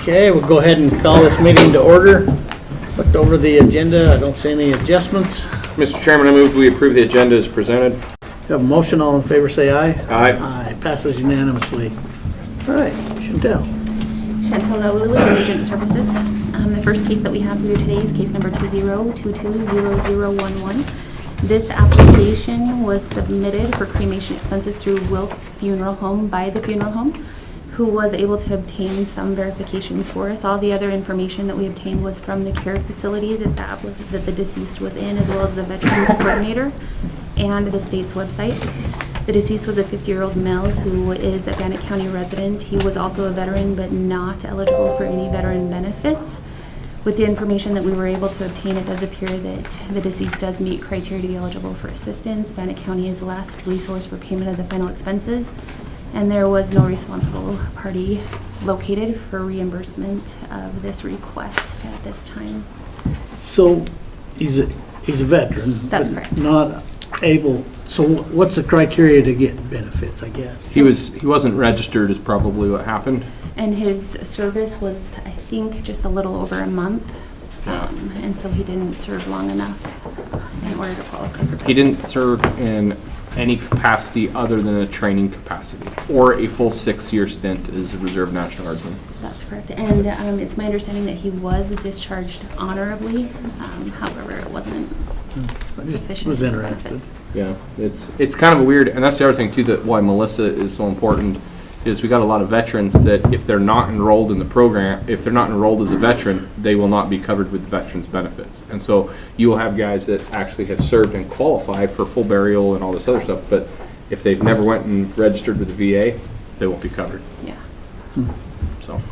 Okay, we'll go ahead and call this meeting to order. Looked over the agenda. I don't see any adjustments. Mr. Chairman, I move we approve the agenda as presented. You have a motion, all in favor say aye. Aye. Aye, passes unanimously. All right, Chantel. Chantel Lowley with Agent Services. The first case that we have for you today is case number 20220011. This application was submitted for cremation expenses through Wilkes Funeral Home by the funeral home, who was able to obtain some verifications for us. All the other information that we obtained was from the care facility that the deceased was in, as well as the Veterans Coordinator and the state's website. The deceased was a 50-year-old male who is a Bannock County resident. He was also a veteran, but not eligible for any veteran benefits. With the information that we were able to obtain, it does appear that the deceased does meet criteria to be eligible for assistance. Bannock County is the last resource for payment of the final expenses, and there was no responsible party located for reimbursement of this request at this time. So he's a veteran. That's but correct. Not able. So what's the criteria to get benefits, I guess? He wasn't registered is probably what happened. And his service was, I think, just a little over a month. And so he didn't serve long enough in order to qualify for benefits. He didn't serve in any capacity other than a training capacity or a full 6-year stint as a Reserve National Guardsman. That's correct. And it's my understanding that he was discharged honorably. However, it wasn't sufficient was for interested. benefits. Yeah, it's kind of a weird, and that's the other thing too, that why Melissa is so important, is we got a lot of veterans that if they're not enrolled in the program, if they're not enrolled as a veteran, they will not be covered with veterans benefits. And so you will have guys that actually have served and qualified for full burial and all this other stuff, but if they've never went and registered with the VA, they won't be covered. Yeah. So.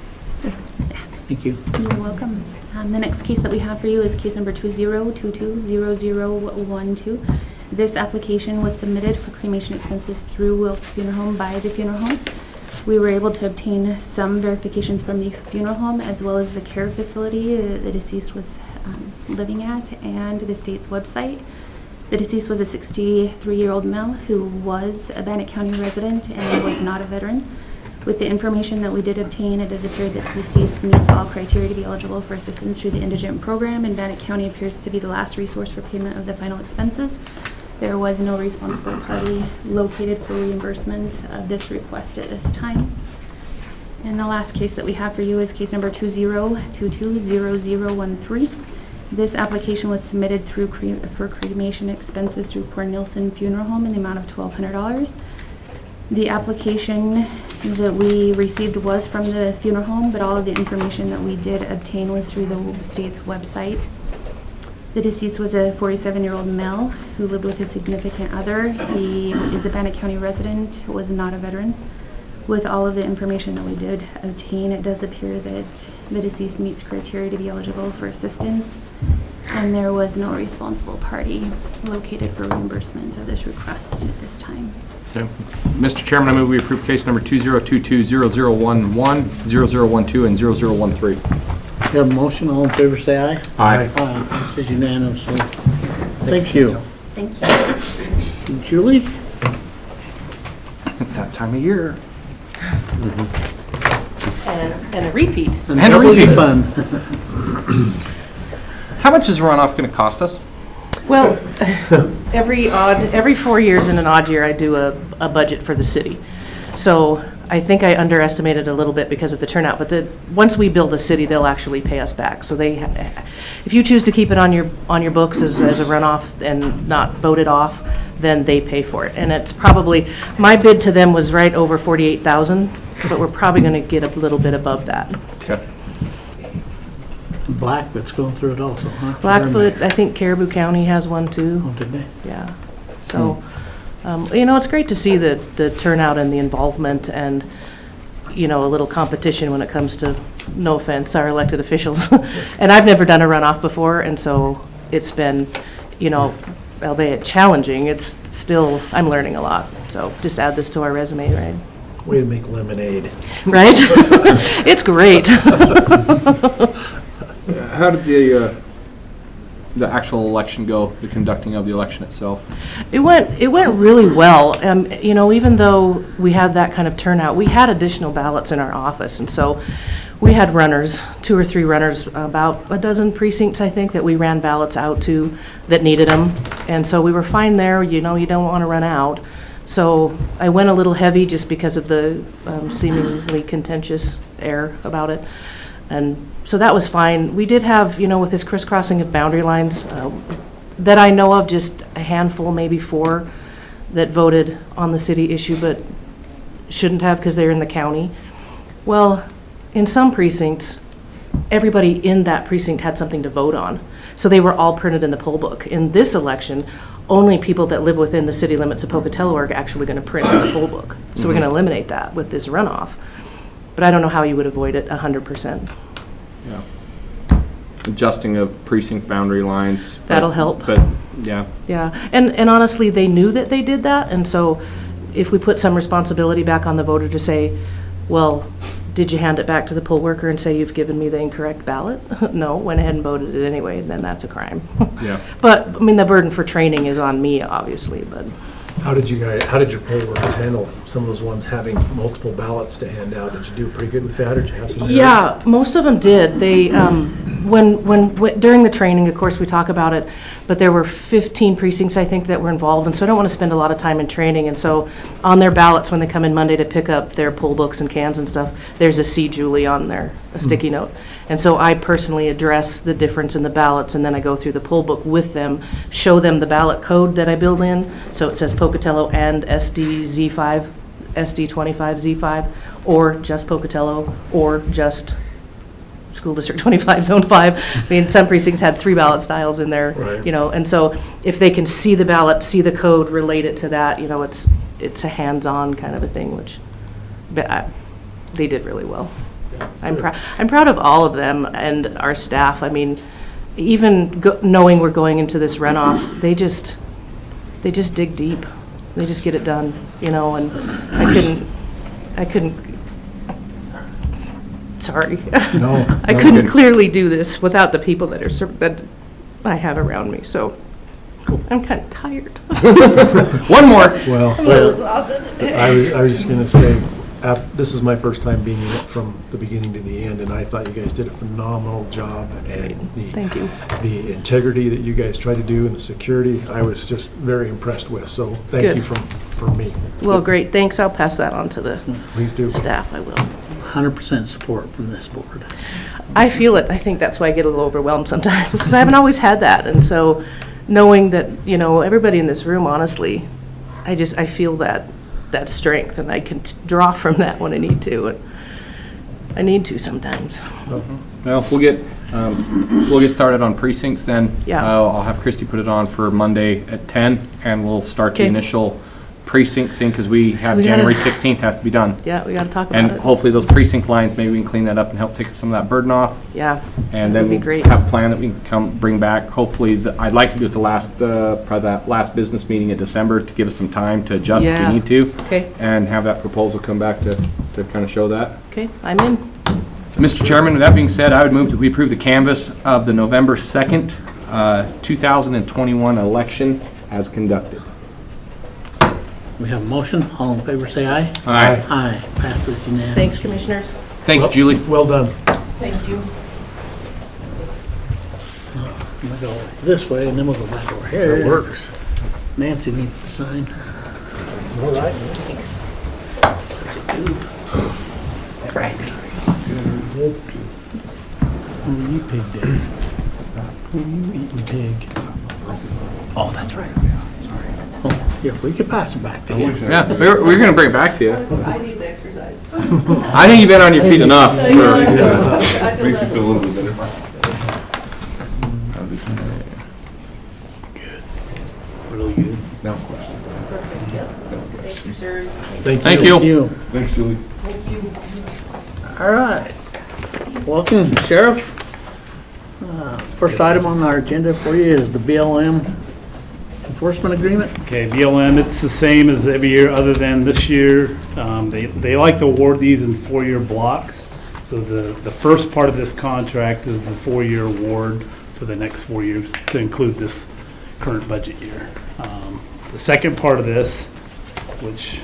Thank you. You're welcome. The next case that we have for you is case number 20220012. This application was submitted for cremation expenses through Wilkes Funeral Home by the funeral home. We were able to obtain some verifications from the funeral home as well as the care facility the deceased was living at and the state's website. The deceased was a 63-year-old male who was a Bannock County resident and was not a veteran. With the information that we did obtain, it does appear that the deceased meets all criteria to be eligible for assistance through the indigent program, and Bannock County appears to be the last resource for payment of the final expenses. There was no responsible party located for reimbursement of this request at this time. And the last case that we have for you is case number 20220013. This application was submitted through for cremation expenses through Cornelison Funeral Home in the amount of $1,200. The application that we received was from the funeral home, but all of the information that we did obtain was through the state's website. The deceased was a 47-year-old male who lived with a significant other. He is a Bannock County resident, was not a veteran. With all of the information that we did obtain, it does appear that the deceased meets criteria to be eligible for assistance, and there was no responsible party located for reimbursement of this request at this time. Okay. Mr. Chairman, I move we approve case number 20220011, 0012, and 0013. You have a motion, all in favor say aye. Aye. Aye, passes unanimously. Thank you. Thank you. Julie? It's that time of year. And a repeat. And a double repeat. fun. How much is runoff going to cost us? Well, every 4 years in an odd year, I do a budget for the city. So I think I underestimated a little bit because of the turnout, but once we bill the city, they'll actually pay us back. So if you choose to keep it on your books as a runoff and not vote it off, then they pay for it. And it's probably, my bid to them was right over $48,000, but we're probably going to get a little bit above that. Okay. Blackfoot's going through it also, huh? Blackfoot, I think Caribou County has one too. Oh, did they? Yeah. So, it's great to see the turnout and the involvement and, a little competition when it comes to, no offense, our elected officials. And I've never done a runoff before, and so it's been, albeit challenging, it's still, I'm learning a lot. So just add this to our resume, right? Way to make lemonade. Right? It's great. How did the the actual election go, the conducting of the election itself? It went really well. You know, even though we had that kind of turnout, we had additional ballots in our office, and so we had runners, 2 or 3 runners, about a dozen precincts, I think, that we ran ballots out to that needed them, and so we were fine there. You know, you don't want to run out. So I went a little heavy just because of the seemingly contentious air about it. And so that was fine. We did have, you know, with this crisscrossing of boundary lines, that I know of, just a handful, maybe 4, that voted on the city issue, but shouldn't have because they're in the county. Well, in some precincts, everybody in that precinct had something to vote on. So they were all printed in the poll book. In this election, only people that live within the city limits of Pocatello are actually going to print in the poll book. So we're going to eliminate that with this runoff. But I don't know how you would avoid it 100%. Yeah. Adjusting of precinct boundary lines. That'll help. But, yeah. Yeah, and honestly, they knew that they did that, and so if we put some responsibility back on the voter to say, well, did you hand it back to the poll worker and say you've given me the incorrect ballot? No, went ahead and voted it anyway, then that's a crime. Yeah. But, I mean, the burden for training is on me, obviously, but. How did your poll workers handle some of those ones having multiple ballots to hand out? Did you do pretty good with that, or did you have some errors? Yeah, most of them did. They, during the training, of course, we talk about it, but there were 15 precincts, I think, that were involved, and so I don't want to spend a lot of time in training. And so on their ballots, when they come in Monday to pick up their poll books and cans and stuff, there's a "See Julie" on there, a sticky note. And so I personally address the difference in the ballots, and then I go through the poll book with them, show them the ballot code that I build in. So it says Pocatello and SD-Z5, SD25Z5, or just Pocatello, or just School District 25, Zone 5. I mean, some precincts had 3 ballot styles in there, Right. you know, and so if they can see the ballot, see the code, relate it to that, you know, it's a hands-on kind of a thing, which they did really well. I'm proud of all of them and our staff. I mean, even knowing we're going into this runoff, they just dig deep. They just get it done, you know, and I couldn't, sorry. No. I couldn't clearly do this without the people that I have around me, so I'm kind of tired. One more. Well, I'm a little exhausted. I was just going to say, this is my first time being in it from the beginning to the end, and I thought you guys did a phenomenal job. And Thank you. The integrity that you guys try to do and the security, I was just very impressed with. So thank Good. you from me. Well, great, thanks. I'll pass that on to the Please do. staff, I will. 100% support from this board. I feel it. I think that's why I get a little overwhelmed sometimes, because I haven't always had that. And so knowing that, you know, everybody in this room, honestly, I feel that strength, and I can draw from that when I need to. And I need to sometimes. Well, we'll get started on precincts then. Yeah. I'll have Christy put it on for Monday at 10, and we'll start the Okay. initial precinct thing, because we have We gotta- January 16th has to be done. Yeah, we got to talk about And it. hopefully those precinct lines, maybe we can clean that up and help take some of that burden off. Yeah. And That'd then be we'll great. have a plan that we can bring back. Hopefully, I'd like to do it probably that last business meeting in December to give us some time to adjust if Yeah. we need to. Okay. And have that proposal come back to kind of show that. Okay, I'm in. Mr. Chairman, with that being said, I would move that we approve the canvass of the November 2nd, 2021 election as conducted. We have a motion. All in favor, say aye. Aye. Aye. Passes unanimously. Thanks, commissioners. Thank you, Julie. Well done. Thank you. We'll go this way, and then we'll go back over here. That works. Nancy needs to sign. All right. Right. Good. Oh, you pig day. Oh, you eating pig. Oh, that's right. Oh, yeah, we could pass it back to you. Yeah, we're going to bring it back to you. I need to exercise. I think you've been on your feet enough. Makes you feel a little bit better. Really good. No. Thank you, sirs. Thank you. Thanks, Julie. Thank you. All right. Welcome, Sheriff. First item on our agenda for you is the BLM enforcement agreement. Okay, BLM, it's the same as every year other than this year. They like to award these in 4-year blocks. So the first part of this contract is the 4-year award for the next 4 years to include this current budget year. The second part of this, which,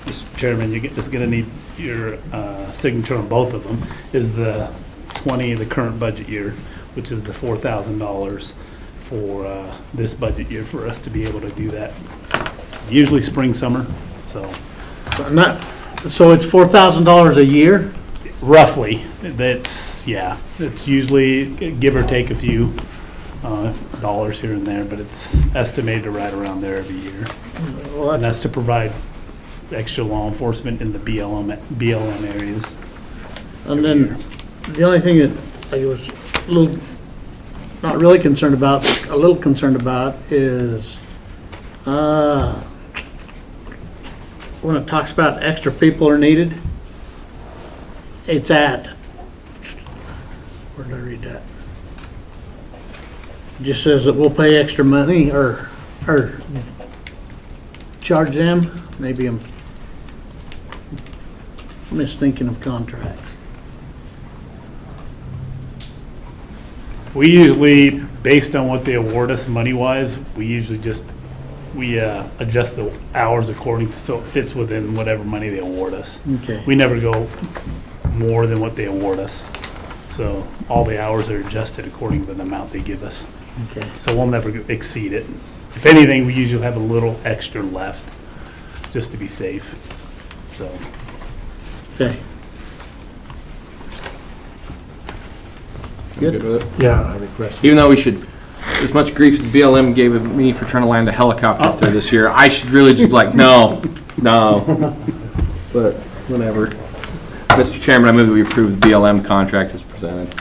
Mr. Chairman, you're just going to need your signature on both of them, is the current budget year, which is the $4,000 for this budget year for us to be able to do that. Usually spring, summer, so So it's $4,000 a year? roughly, it's usually give or take a few dollars here and there, but it's estimated to right around there every year. Well, And that's to provide extra law enforcement in the BLM areas. And then the only thing that I was a little, not really concerned about, a little concerned about is when it talks about extra people are needed, it's at, where did I read that? It just says that we'll pay extra money or charge them. Maybe I'm misthinking of contracts. We usually, based on what they award us money-wise, we usually just, adjust the hours according, so it fits within whatever money they award us. Okay. We never go more than what they award us. So all the hours are adjusted according to the amount they give us. Okay. So we'll never exceed it. If anything, we usually have a little extra left, just to be safe, so. Okay. Good with it? Yeah, I don't have any questions. Even though we should, as much grief as BLM gave me for trying to land a helicopter up there this year, I should really just be like, no. But whatever. Mr. Chairman, I move that we approve the BLM contract as presented.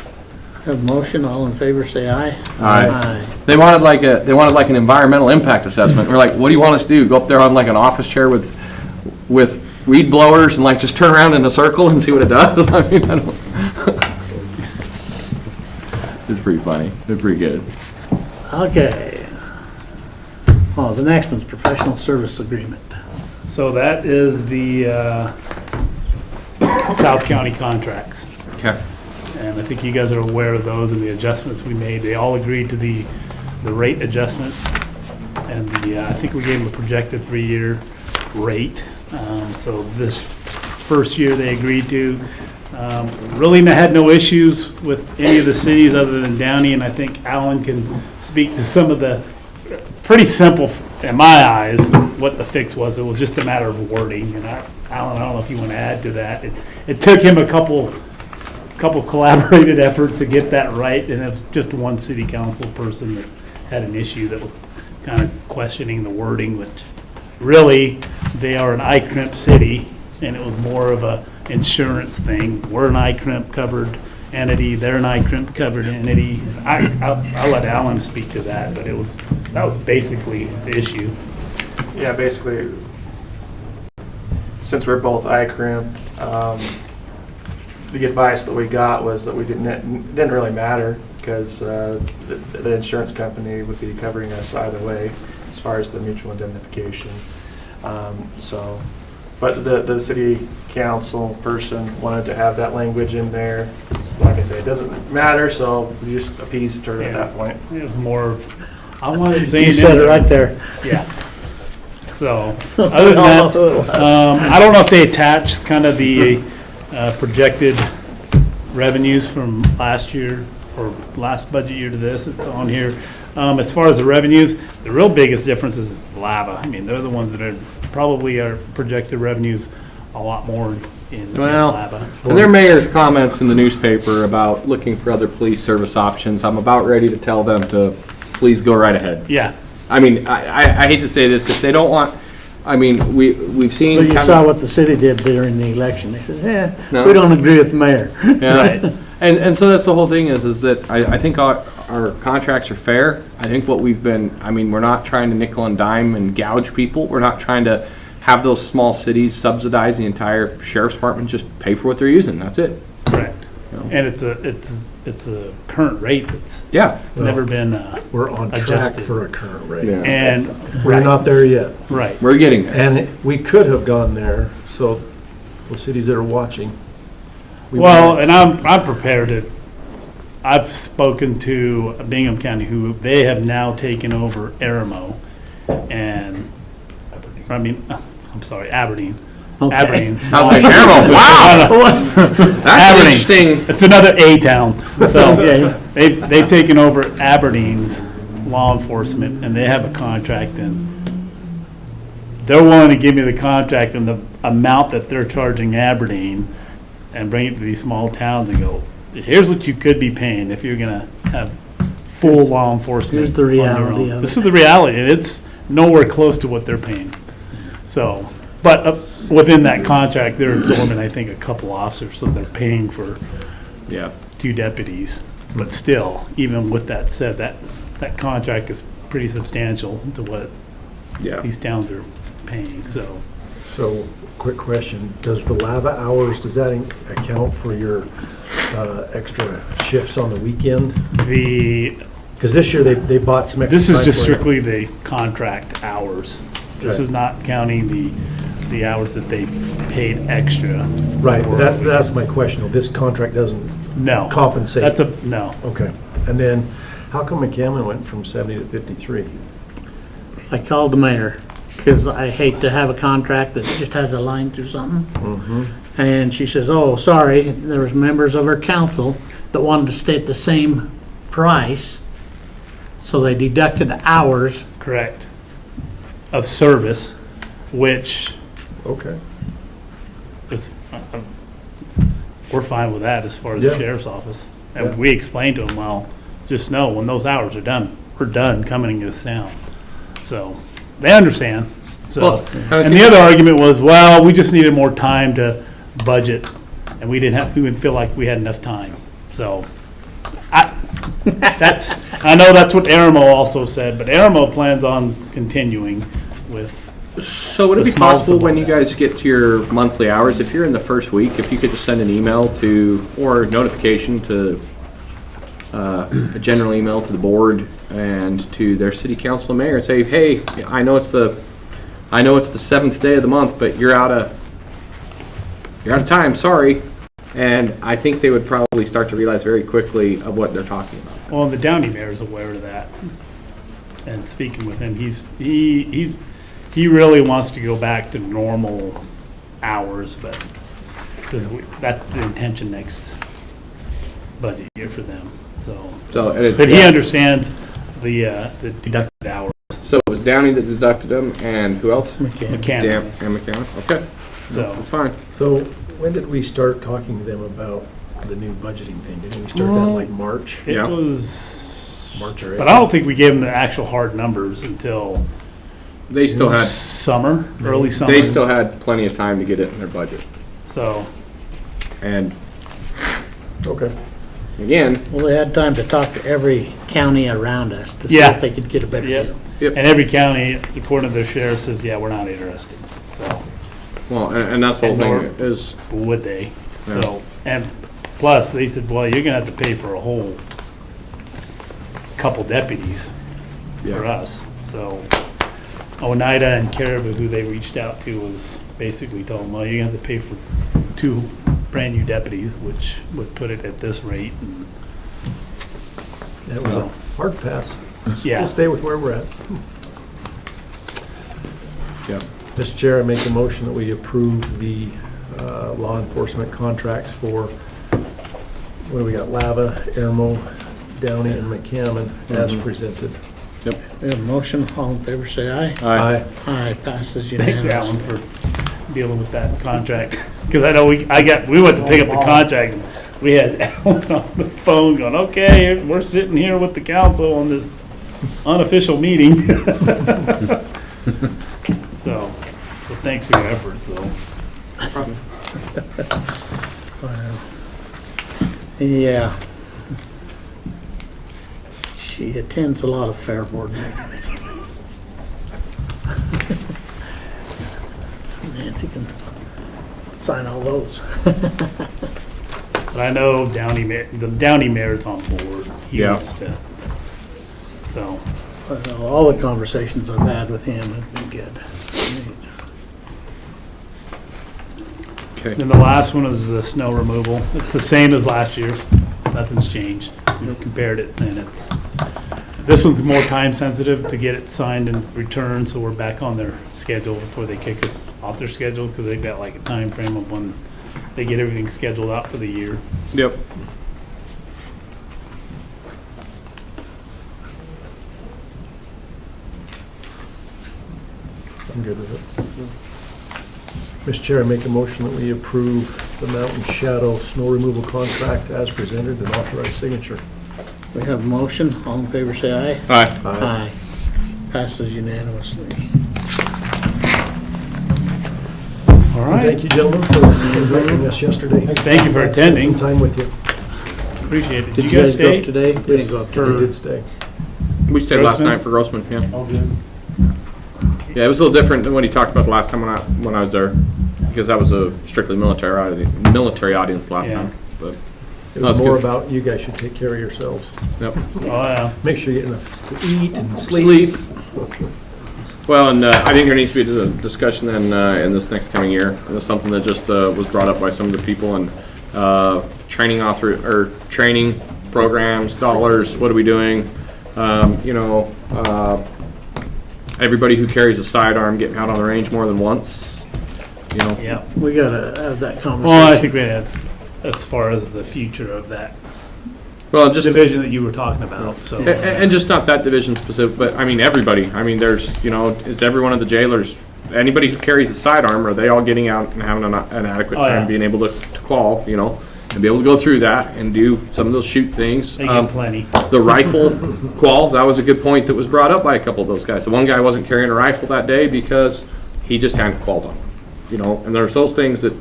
Have a motion, all in favor, say aye. Aye. They wanted like an environmental impact assessment. We're like, what do you want us to do? Go up there on like an office chair with weed blowers and like just turn around in a circle and see what it does? I mean, I don't. It's pretty funny. They're pretty good. Okay. Oh, the next one's professional service agreement. So that is the South County contracts. Okay. And I think you guys are aware of those and the adjustments we made. They all agreed to the rate adjustment. And I think we gave them a projected 3-year rate. So this first year they agreed to. Really had no issues with any of the cities other than Downey, and I think Alan can speak to some of the pretty simple, in my eyes, what the fix was. It was just a matter of wording. And Alan, I don't know if you want to add to that. It took him a couple collaborated efforts to get that right, and it's just one city council person that had an issue that was kind of questioning the wording, which really, they are an ICRIMP city, and it was more of a insurance thing. We're an ICRIMP covered entity, they're an ICRIMP covered entity. I'll let Alan speak to that, but that was basically the issue. Yeah, basically, since we're both ICRIMP, the advice that we got was that we didn't really matter because the insurance company would be covering us either way as far as the mutual indemnification. But the city council person wanted to have that language in there. Like I say, it doesn't matter, so we just appeased her at that point. It was more of, I wanted Zane You in said it there. right there. Yeah. So, other than that, I don't know if they attached kind of the projected revenues from last year or last budget year to this. It's on here. As far as the revenues, the real biggest difference is Lava. I mean, they're the ones that are probably our projected revenues a lot more in Lava. And their mayor's comments in the newspaper about looking for other police service options, I'm about ready to tell them to please go right ahead. Yeah. I mean, I hate to say this, if they don't want, I mean, we've seen. Well, you kind saw of- what the city did during the election. They said, No. we don't agree with the mayor. Yeah. Right. And so that's the whole thing is that I think our contracts are fair. I think what we've been, I mean, we're not trying to nickel and dime and gouge people. We're not trying to have those small cities subsidize the entire sheriff's department, just pay for what they're using. That's it. Correct. You know? And it's a current rate that's Yeah. never been We're on track adjusted. for a current rate. Yeah. And We're not there yet. right. We're getting there. And we could have gone there, so those cities that are watching. we Well, might- and I'm prepared to. I've spoken to Bingham County, who they have now taken over Aramo, and, Aberdeen. Okay. Aberdeen. I was like, Aramo, wow! That's Aberdeen. interesting. It's another A town. So Okay. they've taken over Aberdeen's law enforcement, and they have a contract, and they're willing to give me the contract and the amount that they're charging Aberdeen, and bring it to these small towns and go, here's what you could be paying if you're gonna have full law enforcement. Here's the on your reality own. of This it. is the reality, and it's nowhere close to what they're paying. So, but within that contract, they're absorbing, I think, a couple officers, so they're paying for Yeah. 2 deputies. But still, even with that said, that contract is pretty substantial to what Yeah. these towns are paying, so. So, quick question, does the lava hours, does that account for your extra shifts on the weekend? Because this year they bought some extra. This is time just for it. strictly the contract hours. This Okay. is not counting the hours that they paid extra. Right, for that's my weekends. question, though. This contract doesn't No. compensate. No. Okay, and then, how come McCammon went from 70 to 53? I called the mayor, because I hate to have a contract that just has a line through something. Mm-hmm. And she says, oh, sorry, there was members of her council that wanted to stay at the same price, so they deducted hours. Correct. Of service, which Okay, is, we're fine with that as far as the Yeah. sheriff's office. Yeah. And we explained to them, well, just know when those hours are done, we're done coming to this town. So, they understand, so. Well, And the other argument was, well, we just needed more time to budget, and we didn't feel like we had enough time. So, I know that's what Aramo also said, but Aramo plans on continuing with, So would it The be small possible when you subordinate. guys get to your monthly hours, if you're in the first week, if you could just send an email to, or notification to, a general email to the board and to their city council and mayor and say, hey, I know it's the 7th day of the month, but you're out of time, sorry. And I think they would probably start to realize very quickly of what they're talking about. well, the Downey mayor is aware of that. And speaking with him, he really wants to go back to normal hours, but says that's the intention next budget year for them, so. So, and it's, But he understands the deducted hours. so it was Downey that deducted them, and who else? McCann. Damn, Mechanic, and McCann. Okay, so. that's fine. so when did we start talking to them about the new budgeting thing? Didn't we start that in like March? It Yeah. was, March or April? but I don't think we gave them the actual hard numbers until They still had, summer, early summer. they still had plenty of time to get it in their budget. So, And Okay. again, Well, they had time to talk to every county around us to see Yeah. if they could get a better Yep. deal. Yep. and every county, according to their sheriff, says, yeah, we're not interested. So, well, and that's the whole And thing is, would they? Yeah. So, and plus, they said, well, you're gonna have to pay for a whole couple deputies for yeah, us. So, Oneida and Caribou, who they reached out to, was basically told them, well, you're gonna have to pay for 2 brand-new deputies, which would put it at this rate. And It was a So- hard pass. Yeah. We'll stay with where we're at. yeah. Mr. Chair, I make a motion that we approve the law enforcement contracts for, what do we got, Lava, Aramo, Downey, and McCammon as presented. We have a motion, all in favor, say aye. Aye. Aye, passes thanks, unanimously. Alan, for dealing with that contract. Because I know we went to pick up the contract, and we had Alan on the phone going, okay, we're sitting here with the council on this unofficial meeting. So thanks for your efforts, though. Yeah. She attends a lot of fair board meetings. Nancy can sign all those. But I know the Downey mayor's on board. He Yeah. wants to. So, All the conversations I've had with him have been good. Okay. then the last one is the snow removal. It's the same as last year. Nothing's changed. we compared it, and this one's more time sensitive to get it signed and returned, so we're back on their schedule before they kick us off their schedule, because they've got like a time frame of when they get everything scheduled out for the year. Yep. I'm good with it. Mr. Chair, I make a motion that we approve the Mountain Shadow snow removal contract as presented and authorize signature. We have a motion. All in favor, say aye. Aye. Aye. Passes unanimously. All And thank you, gentlemen, for inviting us yesterday. Thank you for Spent attending. some time with you. Appreciate it. Did you guys go stay? up today? We didn't go up We today. did stay. We stayed last Grossman? night for Grossman, yeah. All good. Yeah, it was a little different than what he talked about the last time when I was there, because that was a strictly military audience last Yeah. time. But It That's was more good. about you guys should take care of yourselves. yep. Oh, yeah. Make sure you get enough to eat and sleep. Well, and I think there needs to be a discussion then in this next coming year. And it's something that just was brought up by some of the people, and training programs, dollars. What are we doing? Everybody who carries a sidearm getting out on the range more than once. Yeah. We gotta have that conversation. Well, I think we had, as far as the future of that Well, just division that you were talking about, so. and just not that division specific, but I mean everybody. I mean, there's is every one of the jailers, anybody who carries a sidearm, are they all getting out and having an adequate Oh, time yeah. being able to call, and be able to go through that and do some of those shoot things. They get plenty. The rifle qual, that was a good point that was brought up by a couple of those guys. The one guy wasn't carrying a rifle that day because he just hadn't qualled on, and there's those things that,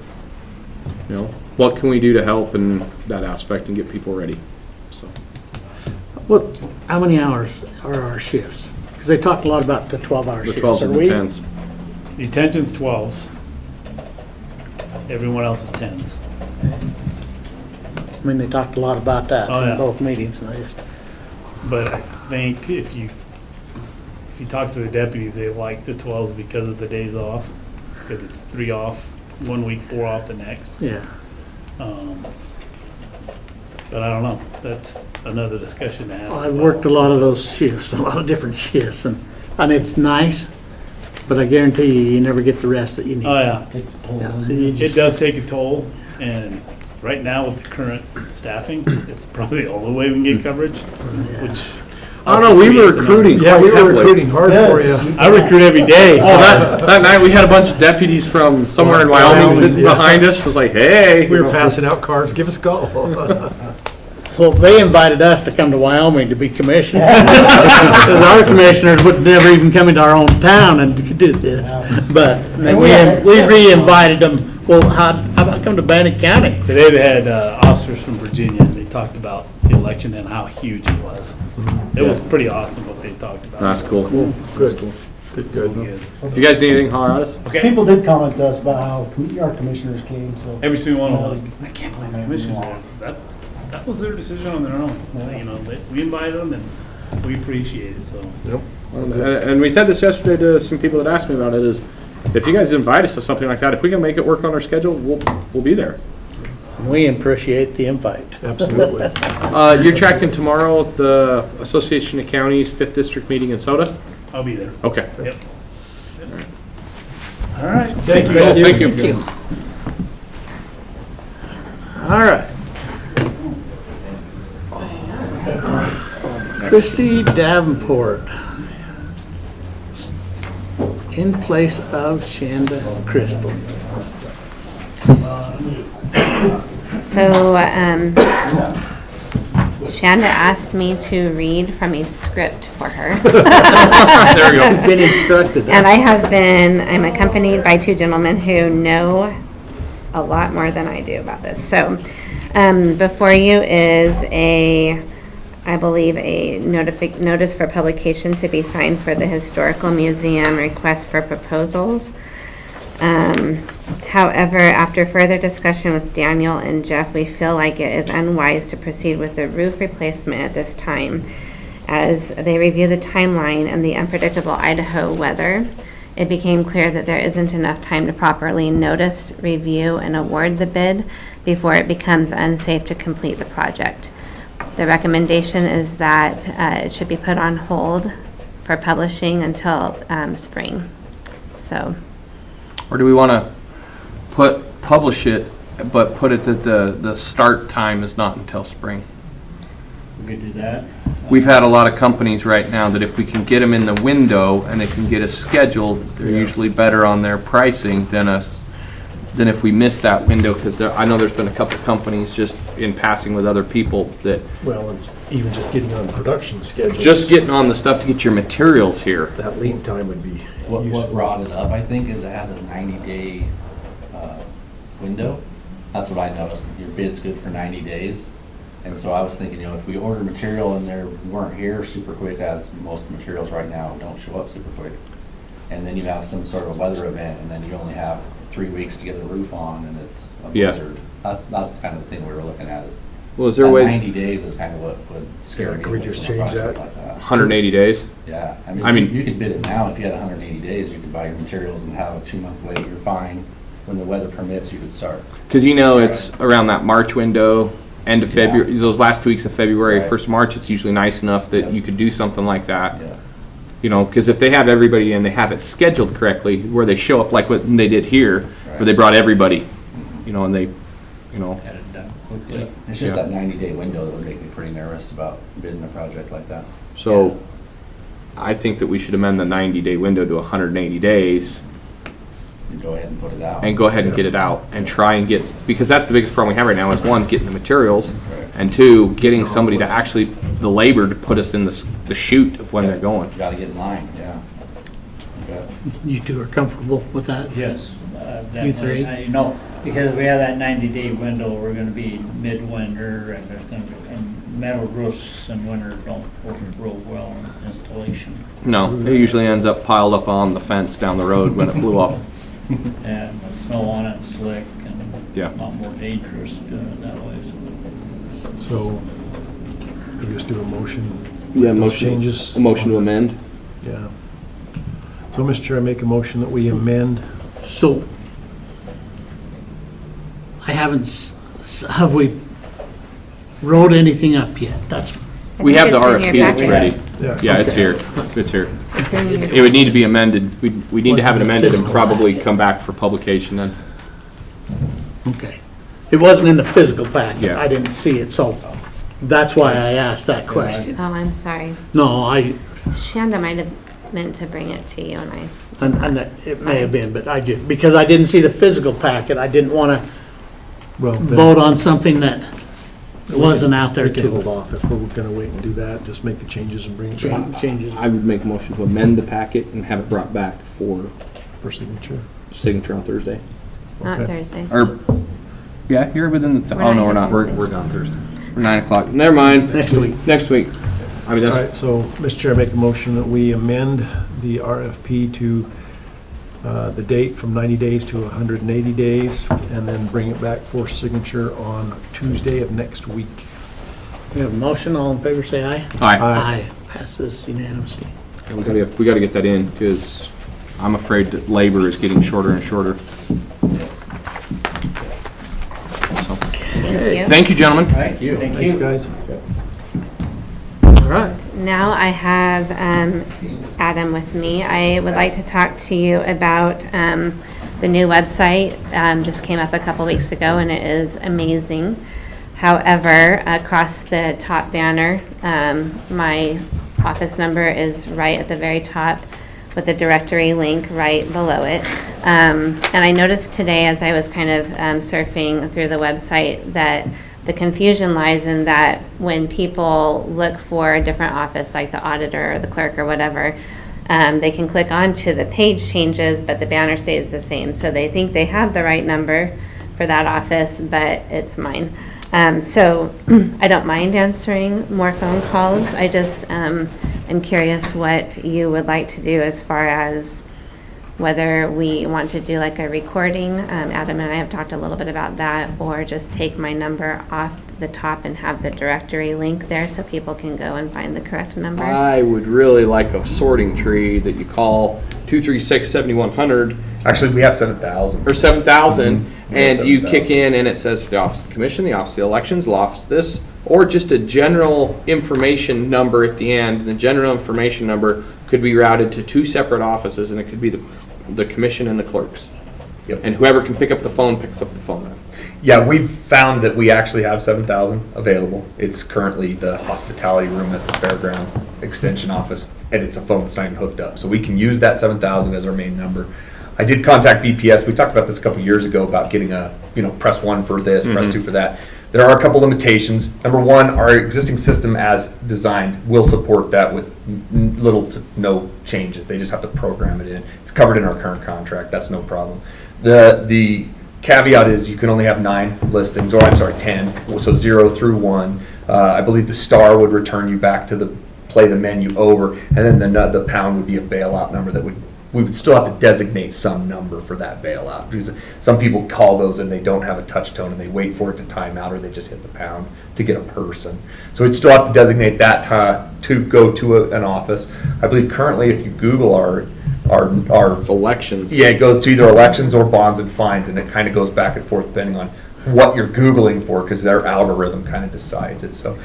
what can we do to help in that aspect and get people ready? So. How many hours are our shifts? Because they talked a lot about the 12-hour The shifts. 12s Are and the we? 10s. Detention's 12s. Everyone else is 10s. I mean, they talked a lot about that Oh, yeah. in both meetings, and I just, But I think if you talk to the deputies, they like the 12s because of the days off, because it's 3 off 1 week, 4 off the next. yeah. But I don't know. That's another discussion to have. I've worked a lot of those shifts, a lot of different shifts, and it's nice, but I guarantee you never get the rest that you need. Oh, yeah. You It just- does take a toll, and right now with the current staffing, it's probably the only way we can get coverage, which. I don't know, we were also creates another- recruiting. Yeah, we quite were heavily. recruiting hard for you. I recruit every day. Oh, that night we had a bunch of deputies from somewhere in Wyoming sitting yeah. behind us. It was like, hey. We were passing out cards, give us a call. Well, they invited us to come to Wyoming to be commissioners. Because our commissioners would never even come into our own town and do this. But then we re-invited them. Well, how about come to Bannock County? Today they had officers from Virginia, and they talked about the election and how huge it was. It was pretty awesome what they talked about. That's cool. Good, good. Good. You guys need anything, holler at us? Okay. People did comment to us about how our commissioners came, so. Every single one of those, I can't believe my commissioners there. That was their decision on their own. We invited them and we appreciate it, so. And we said this yesterday to some people that asked me about it, is if you guys invite us to something like that, if we can make it work on our schedule, we'll be there. We appreciate the invite. Absolutely. You're tracking tomorrow at the Association of Counties 5th District meeting in Soda? I'll be there. Okay. Yep. All right. Thank you. Thank you. Thank you. All right. Christy Davenport, in place of Shanda Crystal. So, Shanda asked me to read from a script for her. There we go. You've been instructed. And I'm accompanied by 2 gentlemen who know a lot more than I do about this. So, before you is I believe a notice for publication to be signed for the Historical Museum request for proposals. However, after further discussion with Daniel and Jeff, we feel like it is unwise to proceed with the roof replacement at this time. As they review the timeline and the unpredictable Idaho weather, it became clear that there isn't enough time to properly notice, review, and award the bid before it becomes unsafe to complete the project. The recommendation is that it should be put on hold for publishing until spring. So, Or do we want to publish it, but put it that the start time is not until spring? We could do that. We've had a lot of companies right now that if we can get them in the window and they can get us scheduled, they're usually better on their pricing than us, than if we miss that window, because I know there's been a couple of companies just in passing with other people that Well, and even just getting on production schedules. just getting on the stuff to get your materials here. That lead time would be What useful. brought it up, I think, is it has a 90-day window. That's what I noticed. Your bid's good for 90 days. And so I was thinking, if we order material and they weren't here super quick, as most materials right now don't show up super quick, and then you have some sort of weather event, and then you only have 3 weeks to get the roof on, and it's a Yeah. blizzard. That's kind of the thing we were looking at is. Well, is there a that way, 90 days is kind of what would scare Yeah, me. could we with just a change project that? like that. 180 days? Yeah, I I mean- mean, you could bid it now. If you had 180 days, you could buy your materials and have a 2-month wait. You're fine. When the weather permits, you could start. Because it's around that March window, end of Yeah. February, those last 2 weeks of February, Right. 1st of March, it's usually nice enough that Yep. you could do something like that. Yeah. Because if they have everybody and they have it scheduled correctly, where they show up like what they did here, where they Right. brought everybody, and they, Had it done quickly. It's just Yeah. that 90-day window that would make me pretty nervous about bidding a project like that. so I think that we should amend the 90-day window to 180 days You go ahead and put it out. and go ahead and get it out and try and get, because that's the biggest problem we have right now is one, getting the materials, Right. and two, getting somebody to actually, the labor to put us in the chute of when they're going. You gotta get in line, yeah. Okay. You two are comfortable with that? Yes. You three? No, because we have that 90-day window, we're gonna be midwinter, and there's gonna be, and metal roofs in winter don't work real well in installation. No, it usually ends up piled up on the fence down the road when it blew off. And the snow on it and slick, and Yeah. a lot more dangerous doing it that way. So, we just do a motion. Yeah, with those motion. Changes. A motion to amend. Yeah. So, Mr. Chair, I make a motion that we amend. So, I haven't, have we wrote anything up yet? That's, We have the it's in your RFP that's packet. ready. Yeah. Yeah, it's here. It's here. It's in your- It would need to be amended. We need to have it amended and probably come back for publication then. okay. It wasn't in the physical packet. Yeah. I didn't see it, so that's why I asked that question. Oh, I'm sorry. No, Shanda might have meant to bring it to you, and I. and it may have been, but I did, because I didn't see the physical packet, I didn't want to Well, then vote on something that wasn't out there we can hold to off if we're gonna wait and do that, just make the changes and bring it back changes. I would make a motion to amend the packet and have it brought back for for signature. signature on Thursday. Not Okay. Thursday. Or, yeah, you're within the, We're oh, not no, we're here not. Thursday. We're gone Thursday. We're 9 o'clock. Never mind. Next week. Next week. I mean, All that's, right, so, Mr. Chair, I make a motion that we amend the RFP to the date from 90 days to 180 days, and then bring it back for signature on Tuesday of next week. We have a motion, all in favor, say aye. aye. Aye. Passes unanimously. We gotta get that in because I'm afraid that labor is getting shorter and shorter. So, Thank you. thank you, gentlemen. Thank you. Thank Thanks, you. guys. All right. Now I have Adam with me. I would like to talk to you about the new website. Just came up a couple weeks ago, and it is amazing. However, across the top banner, my office number is right at the very top with the directory link right below it. And I noticed today as I was kind of surfing through the website that the confusion lies in that when people look for a different office, like the auditor or the clerk or whatever, they can click onto the page changes, but the banner stays the same. So they think they have the right number for that office, but it's mine. So I don't mind answering more phone calls. I just am curious what you would like to do as far as whether we want to do like a recording. Adam and I have talked a little bit about that, or just take my number off the top and have the directory link there so people can go and find the correct number. I would really like a sorting tree that you call 236-7100 Actually, we have 7,000. or 7,000, and you 7,000. kick in and it says for the Office of the Commission, the Office of the Elections, the Office of this, or just a general information number at the end. And the general information number could be routed to 2 separate offices, and it could be the commission and the clerks. Yep. And whoever can pick up the phone picks up the phone. Yeah, we've found that we actually have 7,000 available. It's currently the hospitality room at the fairground extension office, and it's a phone that's not even hooked up. So we can use that 7,000 as our main number. I did contact BPS. We talked about this a couple years ago about getting a, press 1 for this, press 2 for that. There are a couple limitations. Number one, our existing system as designed will support that with little to no changes. They just have to program it in. It's covered in our current contract. That's no problem. The caveat is you can only have 9 listings, or 10, so 0 through 1. I believe the star would return you back to play the menu over, and then the pound would be a bailout number that we would still have to designate some number for that bailout, because some people call those and they don't have a touch tone and they wait for it to time out, or they just hit the pound to get a person. So we'd still have to designate that to go to an office. I believe currently if you Google our Elections. yeah, it goes to either elections or bonds and fines, and it kind of goes back and forth depending on what you're Googling for, because their algorithm kind of decides it. So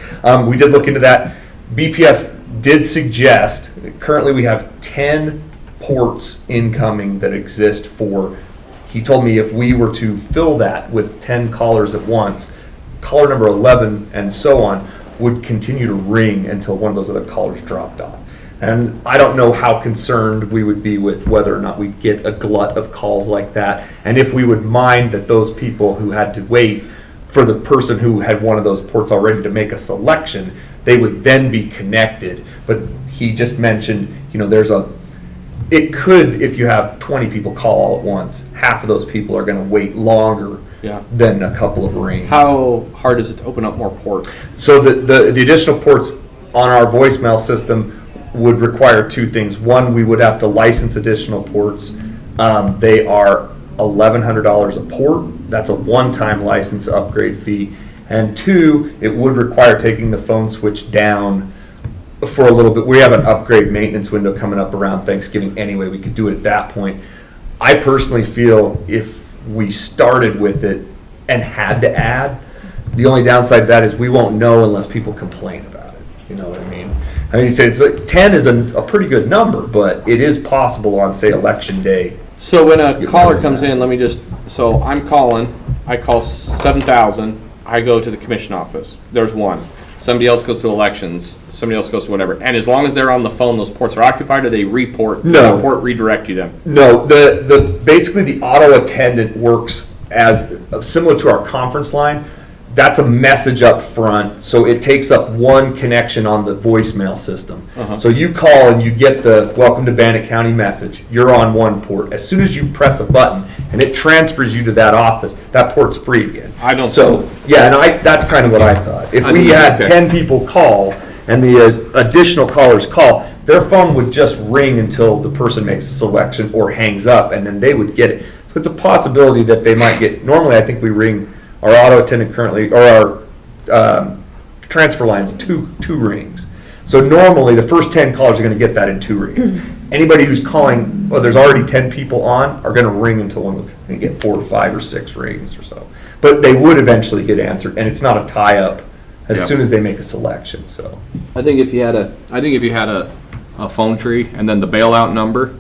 we did look into that. BPS did suggest, currently we have 10 ports incoming that exist for, he told me if we were to fill that with 10 callers at once, caller number 11 and so on would continue to ring until one of those other callers dropped off. And I don't know how concerned we would be with whether or not we get a glut of calls like that, and if we would mind that those people who had to wait for the person who had one of those ports already to make a selection, they would then be connected. But he just mentioned, it could, if you have 20 people call all at once, half of those people are going to wait longer than a couple of rings. How hard is it to open up more ports? So the additional ports on our voicemail system would require 2 things. One, we would have to license additional ports. They are $1,100 a port. That's a one-time license upgrade fee. And 2, it would require taking the phone switch down for a little bit. We have an upgrade maintenance window coming up around Thanksgiving anyway. We could do it at that point. I personally feel if we started with it and had to add, the only downside to that is we won't know unless people complain about it. You know what I mean? I mean, you say it's like 10 is a pretty good number, but it is possible on, say, election day. So when a caller comes in, I'm calling, I call 7,000, I go to the commission office, there's one. Somebody else goes to elections, somebody else goes to whatever. And as long as they're on the phone, those ports are occupied, or they report? No. The port redirect you then? No, basically the auto attendant works as similar to our conference line. That's a message up front, so it takes up one connection on the voicemail system. So you call and you get the welcome to Bannock County message. You're on one port. As soon as you press a button and it transfers you to that office, that port's free again. I don't. So yeah, and that's kind of what I thought. If we had 10 people call and the additional callers call, their phone would just ring until the person makes a selection or hangs up, and then they would get it. So it's a possibility that they might get. Normally, I think we ring. Our auto attendant currently, or our transfer lines, two rings. So normally, the first 10 callers are going to get that in 2 rings. Anybody who's calling, there's already 10 people on, are going to ring until one of them get 4 or 5 or 6 rings or so. But they would eventually get answered, and it's not a tie-up as soon as they make a selection. So I think if you had a phone tree and then the bailout number,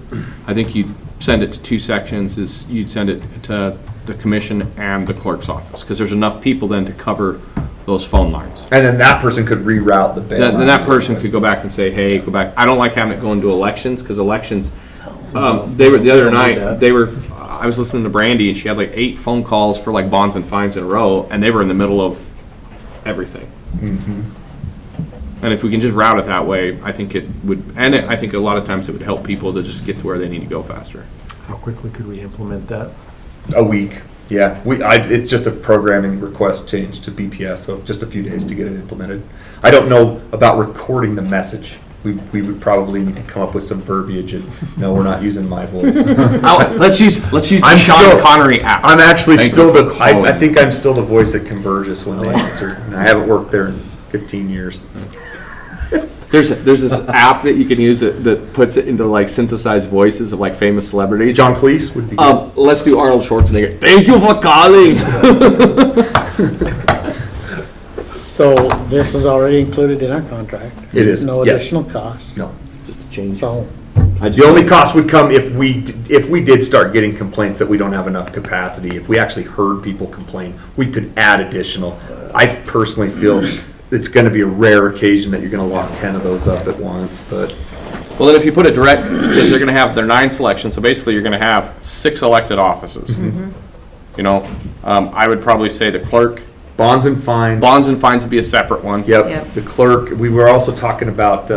I think you'd send it to 2 sections. You'd send it to the commission and the clerk's office, because there's enough people then to cover those phone lines. And then that person could reroute the bailout. Then that person could go back and say, hey, go back. I don't like having it go into elections, because elections, they were, the other night, I was listening to Brandy, and she had like 8 phone calls for like bonds and fines in a row, and they were in the middle of everything. And if we can just route it that way, I think it would, and I think a lot of times it would help people to just get to where they need to go faster. How quickly could we implement that? A week. Yeah, it's just a programming request change to BPS, so just a few days to get it implemented. I don't know about recording the message. We would probably need to come up with some verbiage. And no, we're not using my voice. Let's use the Sean Connery app. I'm actually still I think I'm still the voice that converges when they answer. And I haven't worked there in 15 years. There's this app that you can use that puts it into like synthesized voices of like famous celebrities. John Cleese would be good. Let's do Arnold Schwarzenegger. Thank you for calling. So this is already included in our contract? It is, No yes. additional cost? No. Just a change. So, The only cost would come if we did start getting complaints that we don't have enough capacity. If we actually heard people complain, we could add additional. I personally feel it's going to be a rare occasion that you're going to lock 10 of those up at once, but Well, then if you put it direct, because they're going to have their 9 selections, so basically you're going to have 6 elected offices. You know, I would probably say the clerk. bonds and fines. Bonds and fines would be a separate one. Yep. The clerk. We were also talking about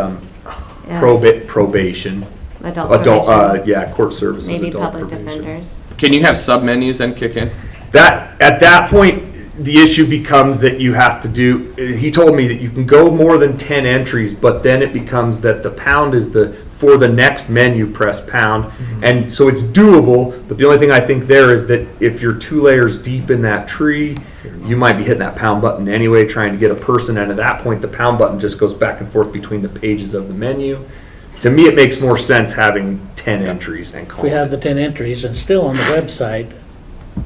probation. Adult probation. Yeah, court services. Maybe adult public probation. defenders. Can you have sub-menus then kick in? That at that point, the issue becomes that you have to do. He told me that you can go more than 10 entries, but then it becomes that the pound is for the next menu, press pound, and so it's doable. But the only thing I think there is that if you're 2 layers deep in that tree, you might be hitting that pound button anyway, trying to get a person. And at that point, the pound button just goes back and forth between the pages of the menu. To me, it makes more sense having 10 entries and if we have the 10 entries and still on the website,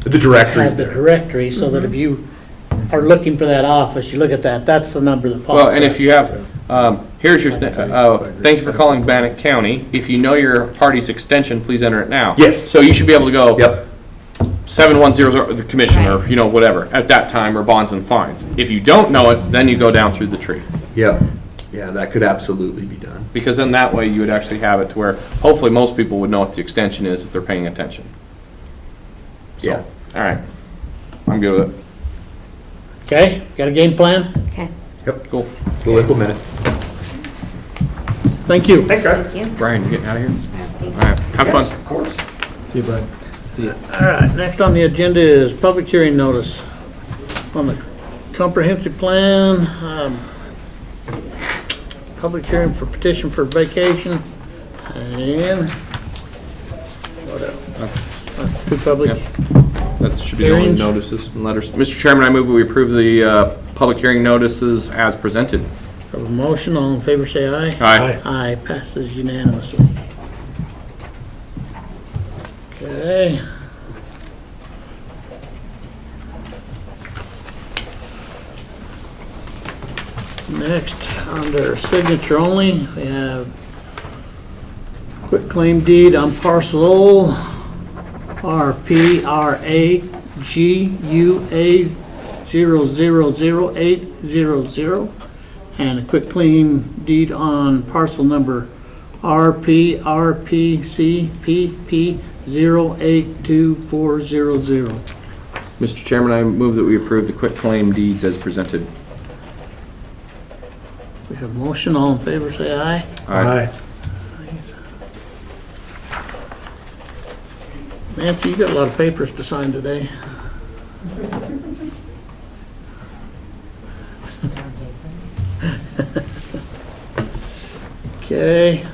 the directories have the there. directory so that if you are looking for that office, you look at that, that's the number that pops Well, and up. if you have, here's your, thank you for calling Bannock County. If you know your party's extension, please enter it now. Yes. So you should be able to go. Yep. 7100, the commissioner, you know, whatever, at that time, or bonds and fines. If you don't know it, then you go down through the tree. Yep. Yeah, that could absolutely be done. Because then that way you would actually have it to where hopefully most people would know what the extension is if they're paying attention. So, Yeah. all right. I'm good with it. Okay, got a game plan? Okay. Yep. Cool. We'll implement it. Thank you. Thanks, guys. Thank you. Brian, you getting out of here? Thank All right. Have fun. Of course. See you, Brian. All right, next on the agenda is public hearing notice on the comprehensive plan. Public hearing for petition for vacation, and what else? That's 2 public. Yep. That should be the only Hearings? notices and letters. Mr. Chairman, I move that we approve the public hearing notices as presented. Have a motion, all in favor say aye. Aye. Aye, passes unanimously. Okay. Next, under signature only, we have quitclaim deed on parcel RPRAGUA 0000800, and a quitclaim deed on parcel number RPRPCPP 0824000. Mr. Chairman, I move that we approve the quitclaim deeds as presented. We have a motion, all in favor say aye. Aye. Nancy, you got a lot of papers to sign today. Okay,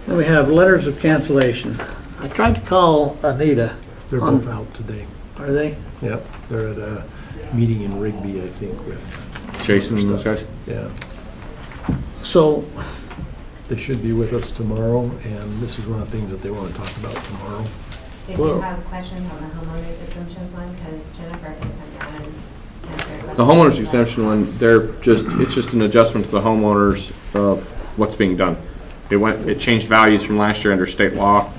then we have letters of cancellation. I tried to call Anita. They're both out today. Are they? Yep, they're at a meeting in Rigby, I think, with, Jason and those guys? yeah. So, They should be with us tomorrow, and this is one of the things that they want to talk about tomorrow. Did Well- you have questions on the homeowners exemptions one? Because Jennifer can come down and answer your The questions. homeowners exemption one, it's just an adjustment to the homeowners of what's being done. It changed values from last year under state law,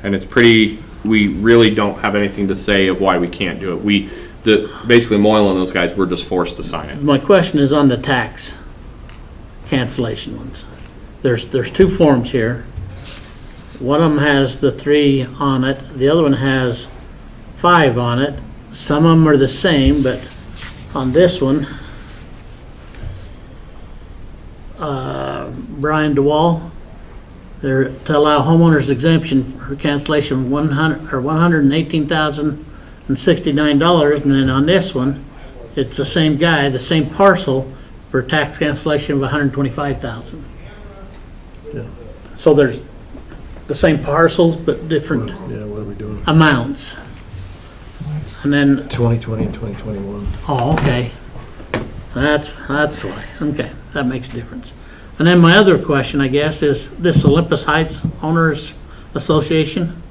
and it's we really don't have anything to say of why we can't do it. Basically Moyle and those guys were just forced to sign it. my question is on the tax cancellation ones. There's 2 forms here. One of them has the 3 on it, the other one has 5 on it. Some of them are the same, but on this one, Brian DeWall, they're to allow homeowners exemption for cancellation of $118,069, and then on this one, it's the same guy, the same parcel, for tax cancellation of $125,000. Yeah. So there's the same parcels, but different Yeah, what are we doing? amounts. And then, 2020 and 2021. oh, okay. That's why. Okay, that makes a difference. And then my other question, I guess, is this Olympus Heights Owners Association,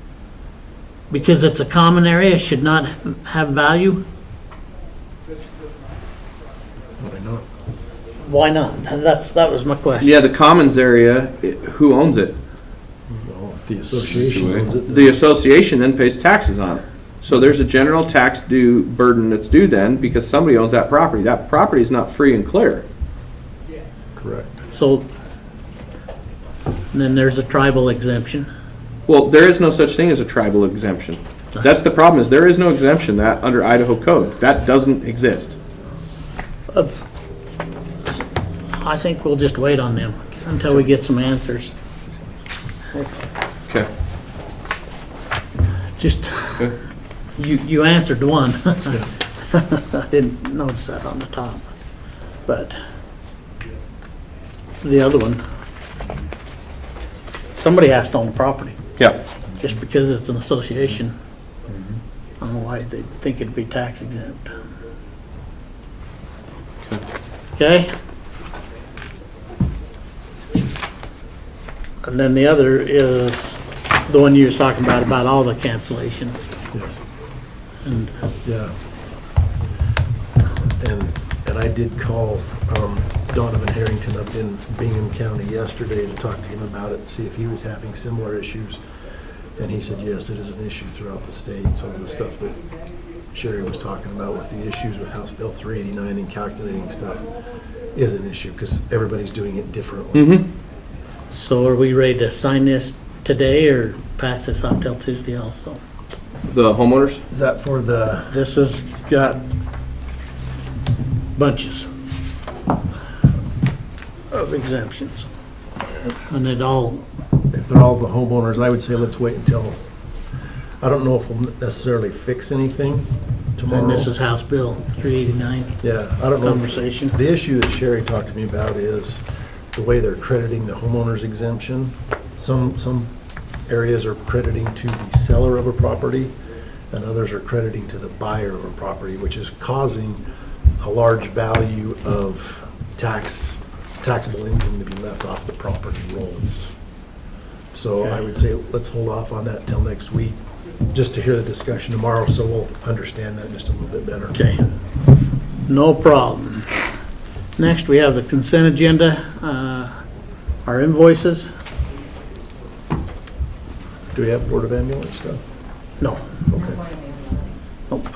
because it's a common area, should not have value? Why not? Why not? That was my question. Yeah, the commons area, who owns it? Well, if the association owns it. The association then pays taxes on it. So there's a general tax due burden that's due then because somebody owns that property. That property is not free and clear. Correct. So, and then there's a tribal exemption. Well, there is no such thing as a tribal exemption. That's the problem, is there is no exemption that under Idaho code. That doesn't exist. I think we'll just wait on them until we get some answers. Okay. Just, you answered one. I didn't notice that on the top, but the other one, somebody has to own the property. Yeah. Just because it's an association. I don't know why they think it'd be tax exempt. Okay? And then the other is the one you was talking about all the cancellations. Yeah. And Yeah. And I did call Donovan Harrington up in Bingham County yesterday to talk to him about it, see if he was having similar issues. And he said, yes, it is an issue throughout the state. Some of the stuff that Sherry was talking about with the issues with House Bill 389 and calculating stuff is an issue because everybody's doing it differently. Mm-hmm. so are we ready to sign this today or pass this off till Tuesday also? The homeowners? Is that for the, This has got bunches of exemptions. And it all, if they're all the homeowners, I would say let's wait until, I don't know if we'll necessarily fix anything tomorrow. and this is House Bill 389 Yeah, I don't know. conversation. The issue that Sherry talked to me about is the way they're crediting the homeowner's exemption. Some areas are crediting to the seller of a property, and others are crediting to the buyer of a property, which is causing a large value of taxable income to be left off the property rolls. So I would say let's hold off on that till next week, just to hear the discussion tomorrow, so we'll understand that just a little bit better. Okay, no problem. Next, we have the consent agenda, our invoices. Do we have Board of Ambulance stuff? No. Okay. Nope.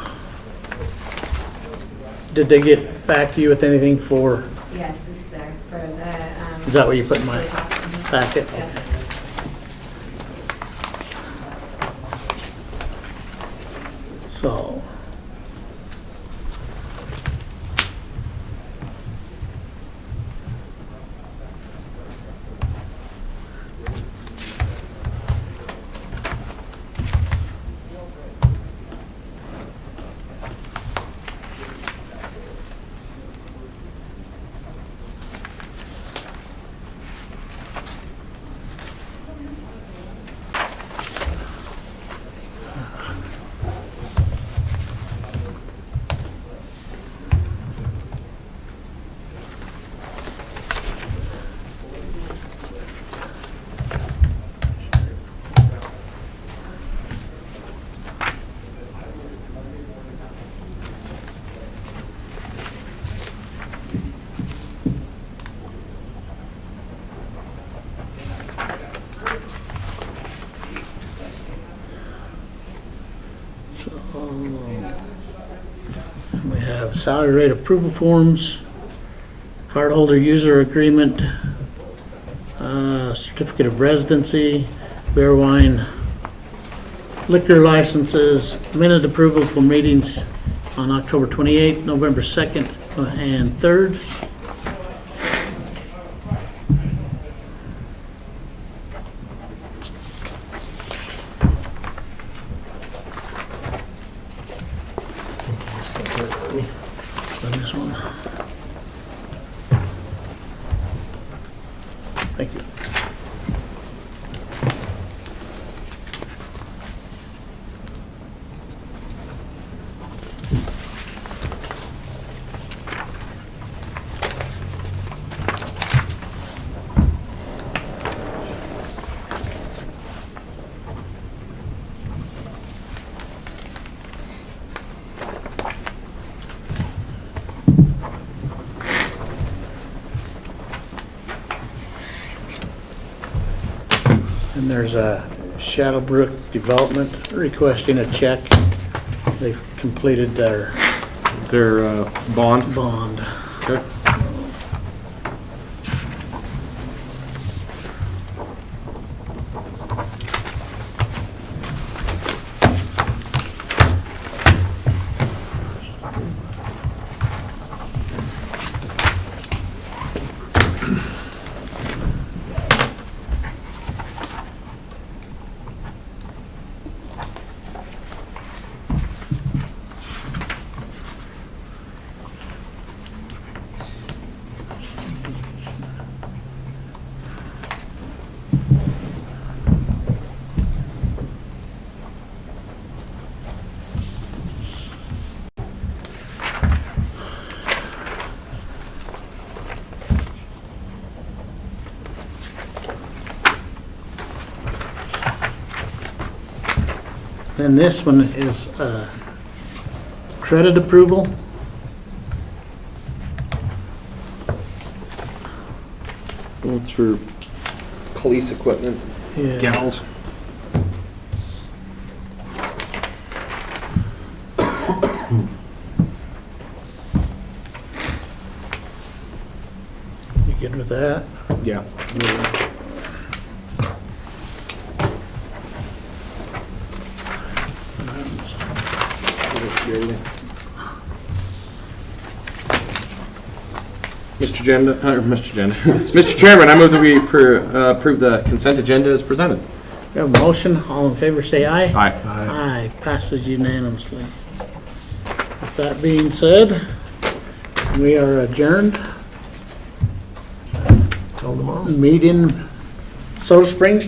Did they get back to you with anything for, Yes, it's there for the, is that what you put in my packet? Yeah. So. We have salary rate approval forms, cardholder user agreement, certificate of residency, beer, wine, liquor licenses, minute approval for meetings on October 28th, November 2nd, and 3rd. On this one. Thank you. And there's a Shadowbrook Development requesting a check. They've completed their Bond. bond. Okay. Then this one is credit approval. It's for police equipment. Yeah. Gals. You good with that? Yeah. Mr. Chairman, I move that we approve the consent agenda as presented. We have a motion. All in favor, say aye. Aye. Aye. Passes unanimously. With that being said, we are adjourned. Till tomorrow. Meeting Soda Springs